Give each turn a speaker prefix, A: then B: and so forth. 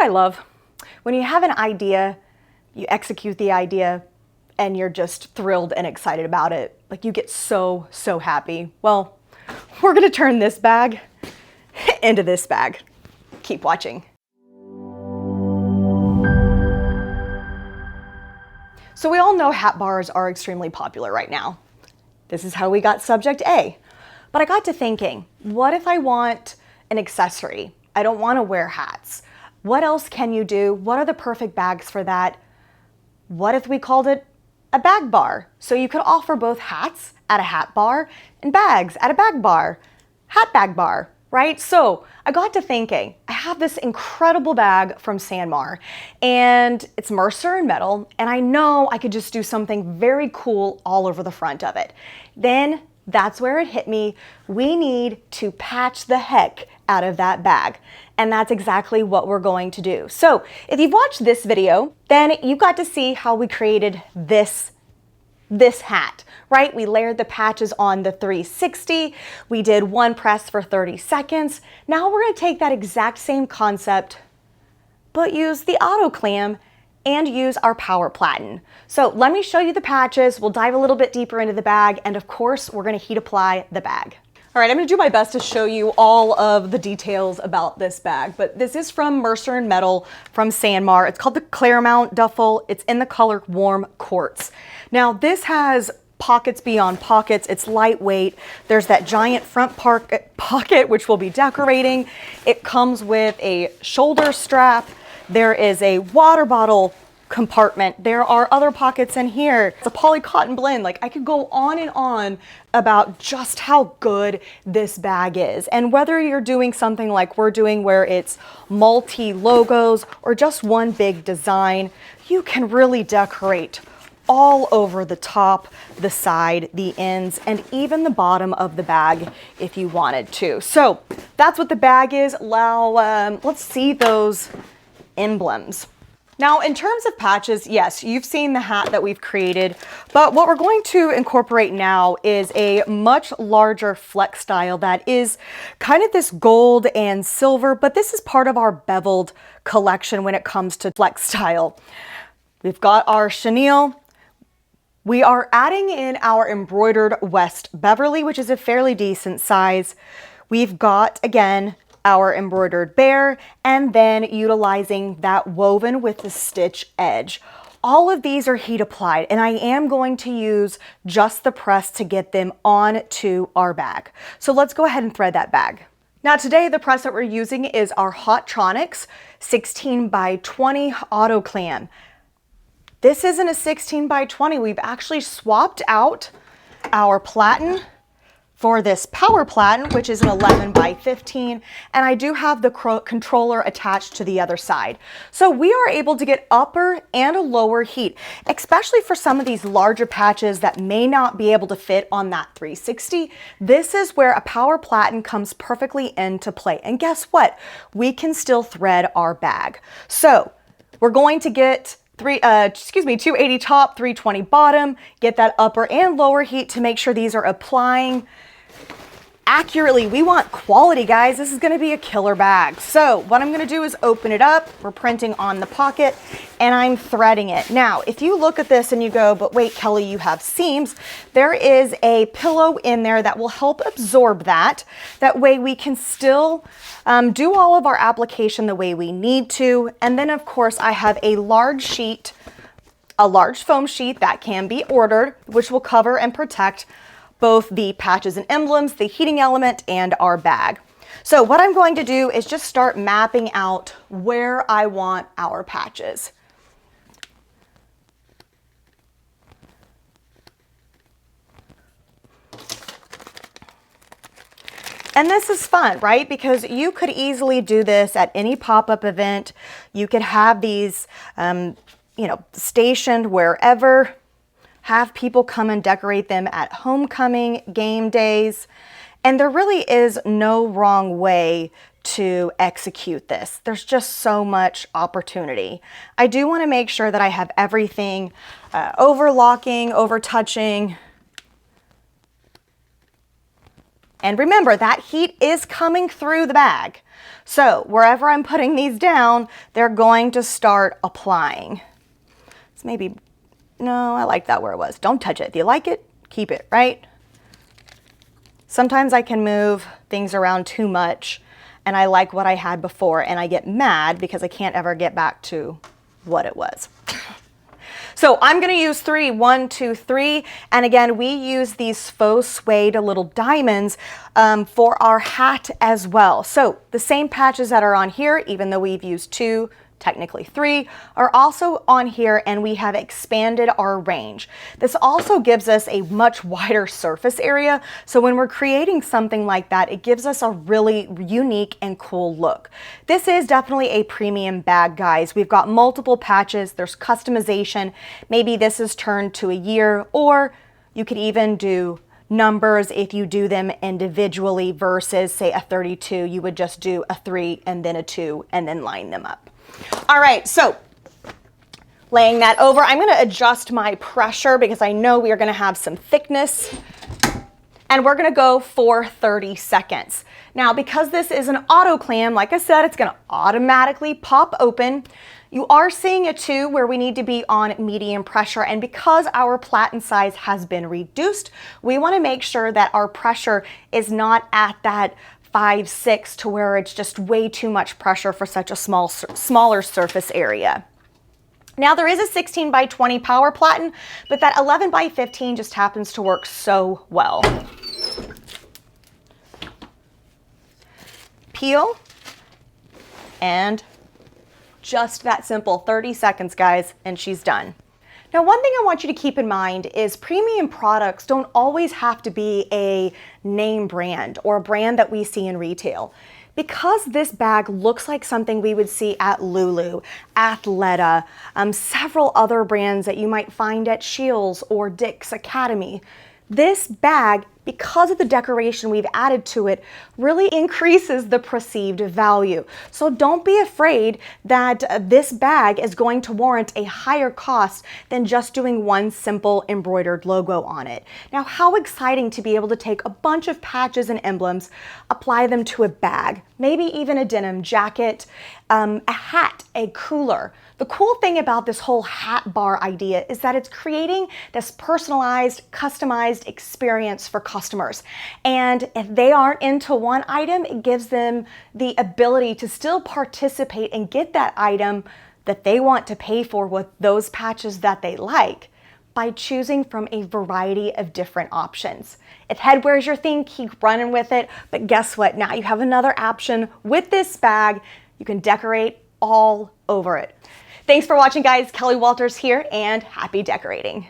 A: what I love? When you have an idea, you execute the idea, and you're just thrilled and excited about it. Like, you get so, so happy. Well, we're gonna turn this bag into this bag. Keep watching. So we all know hat bars are extremely popular right now. This is how we got subject A. But I got to thinking, what if I want an accessory? I don't want to wear hats. What else can you do? What are the perfect bags for that? What if we called it a bag bar? So you could offer both hats at a hat bar and bags at a bag bar, hat bag bar, right? So I got to thinking, I have this incredible bag from Sanmar, and it's Mercer and metal, and I know I could just do something very cool all over the front of it. Then that's where it hit me. We need to patch the heck out of that bag. And that's exactly what we're going to do. So if you've watched this video, then you got to see how we created this hat, right? We layered the patches on the 360. We did one press for 30 seconds. Now we're gonna take that exact same concept, but use the auto clam and use our power platen. So let me show you the patches. We'll dive a little bit deeper into the bag. And of course, we're gonna heat apply the bag. All right, I'm gonna do my best to show you all of the details about this bag, but this is from Mercer and Metal from Sanmar. It's called the Claremont Duffel. It's in the color Warm Quartz. Now this has pockets beyond pockets. It's lightweight. There's that giant front pocket, which we'll be decorating. It comes with a shoulder strap. There is a water bottle compartment. There are other pockets in here. It's a poly cotton blend. Like, I could go on and on about just how good this bag is. And whether you're doing something like we're doing where it's multi logos or just one big design, you can really decorate all over the top, the side, the ends, and even the bottom of the bag if you wanted to. So that's what the bag is. Now, let's see those emblems. Now, in terms of patches, yes, you've seen the hat that we've created, but what we're going to incorporate now is a much larger flex style that is kind of this gold and silver, but this is part of our beveled collection when it comes to flex style. We've got our chenille. We are adding in our embroidered West Beverly, which is a fairly decent size. We've got, again, our embroidered bear, and then utilizing that woven with the stitch edge. All of these are heat applied, and I am going to use just the press to get them onto our bag. So let's go ahead and thread that bag. Now today, the press that we're using is our Hotronix 16 by 20 auto clam. This isn't a 16 by 20. We've actually swapped out our platen for this power platen, which is an 11 by 15, and I do have the controller attached to the other side. So we are able to get upper and a lower heat, especially for some of these larger patches that may not be able to fit on that 360. This is where a power platen comes perfectly into play. And guess what? We can still thread our bag. So we're going to get 280 top, 320 bottom, get that upper and lower heat to make sure these are applying accurately. We want quality, guys. This is going to be a killer bag. So what I'm going to do is open it up. We're printing on the pocket and I'm threading it. Now, if you look at this and you go, but wait, Kelly, you have seams, there is a pillow in there that will help absorb that. That way we can still do all of our application the way we need to. And then of course I have a large sheet, a large foam sheet that can be ordered, which will cover and protect both the patches and emblems, the heating element, and our bag. So what I'm going to do is just start mapping out where I want our patches. And this is fun, right? Because you could easily do this at any pop-up event. You could have these, stationed wherever. Have people come and decorate them at homecoming, game days, and there really is no wrong way to execute this. There's just so much opportunity. I do want to make sure that I have everything overlocking, over touching. And remember, that heat is coming through the bag. So wherever I'm putting these down, they're going to start applying. So maybe, no, I like that where it was. Don't touch it. If you like it, keep it, right? Sometimes I can move things around too much and I like what I had before and I get mad because I can't ever get back to what it was. So I'm going to use 3, 1, 2, 3. And again, we use these faux suede little diamonds for our hat as well. So the same patches that are on here, even though we've used 2, technically 3, are also on here, and we have expanded our range. This also gives us a much wider surface area. So when we're creating something like that, it gives us a really unique and cool look. This is definitely a premium bag, guys. We've got multiple patches. There's customization. Maybe this is turned to a year, or you could even do numbers if you do them individually versus say a 32, you would just do a 3 and then a 2 and then line them up. All right, so laying that over, I'm going to adjust my pressure because I know we are going to have some thickness, and we're going to go for 30 seconds. Now, because this is an auto clam, like I said, it's going to automatically pop open. You are seeing a 2 where we need to be on medium pressure, and because our platen size has been reduced, we want to make sure that our pressure is not at that 5, 6 to where it's just way too much pressure for such a smaller surface area. Now there is a 16 by 20 power platen, but that 11 by 15 just happens to work so well. Peel, and just that simple, 30 seconds, guys, and she's done. Now, one thing I want you to keep in mind is premium products don't always have to be a name brand or a brand that we see in retail. Because this bag looks like something we would see at Lulu, Athleta, several other brands that you might find at Scheels or Dick's Academy, this bag, because of the decoration we've added to it, really increases the perceived value. So don't be afraid that this bag is going to warrant a higher cost than just doing one simple embroidered logo on it. Now, how exciting to be able to take a bunch of patches and emblems, apply them to a bag, maybe even a denim jacket, a hat, a cooler. The cool thing about this whole hat bar idea is that it's creating this personalized, customized experience for customers. And if they aren't into one item, it gives them the ability to still participate and get that item that they want to pay for with those patches that they like by choosing from a variety of different options. If headwear is your thing, keep running with it. But guess what? Now you have another option with this bag. You can decorate all over it. Thanks for watching, guys. Kelly Walters here, and happy decorating.